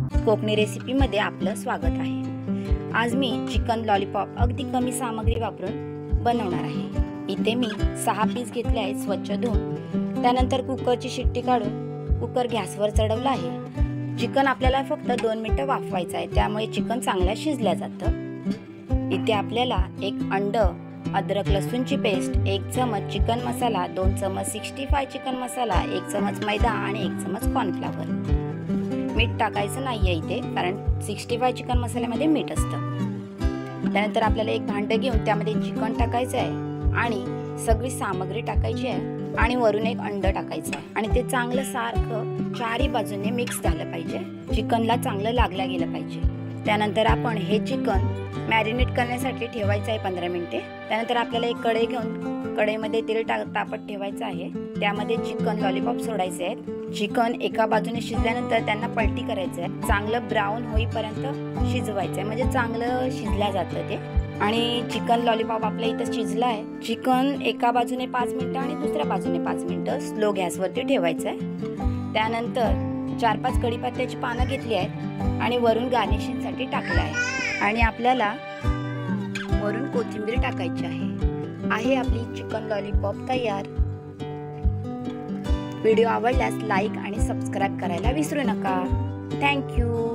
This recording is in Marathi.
कोकणी रेसिपीमध्ये आपलं स्वागत आहे। आज मी चिकन लॉलीपॉप अगदी कमी सामग्री वापरून बनवणार आहे। इथे मी 6 पीस घेतले आहेत स्वच्छ धुवून। त्यानंतर कुकरची शिट्टी काढून कुकर गॅसवर चढवला आहे। चिकन आपल्याला फक्त 2 मिनिटं वाफवायचं आहे, त्यामुळे चिकन चांगलं शिजलं जातं। इथे आपल्याला 1 अंड, अद्रक लसूणची पेस्ट, 1 चमच चिकन मसाला, 2 चमच 65 चिकन मसाला, 1 चमच मैदा आणि 1 चमच कॉर्नफ्लॉवर। मीठ टाकायचं नाहीये इथे, कारण 65 चिकन मसाल्यामध्ये मीठ असतं। त्यानंतर आपल्याला एक भांडं घेऊन त्यामध्ये चिकन टाकायचं आहे आणि सगळी सामग्री टाकायची आहे आणि वरून 1 अंड टाकायचं आहे आणि ते चांगलं सारखं चारही बाजूने मिक्स झालं पाहिजे। चिकनला चांगलं लागलं गेलं पाहिजे। त्यानंतर आपण हे चिकन मॅरिनेट करण्यासाठी ठेवायचं आहे 15 मिनिटे। त्यानंतर आपल्याला एक कढई घेऊन कढईमध्ये तेल तापत ठेवायचं आहे। त्यामध्ये चिकन लॉलीपॉप सोडायचे आहेत। चिकन एका बाजूने शिजल्यानंतर त्यांना पलटी करायचं आहे। चांगलं ब्राऊन होईपर्यंत शिजवायचं आहे, म्हणजे चांगलं शिजलं जातं ते। आणि चिकन लॉलीपॉप आपल्या इथं शिजलं आहे। चिकन एका बाजूने 5 मिनिटं आणि दुसऱ्या बाजूने 5 मिनिटं स्लो गॅसवरती ठेवायचं आहे। त्यानंतर 4-5 कढीपत्त्याची पानं घेतली आहेत आणि वरून गार्निशिंगसाठी टाकलं आहे आणि आपल्याला वरून कोथिंबीर टाकायची आहे आपली चिकन लॉलीपॉप तयार। व्हिडिओ आवडल्यास लाईक आणि सबस्क्राईब करायला विसरू नका। Thank you.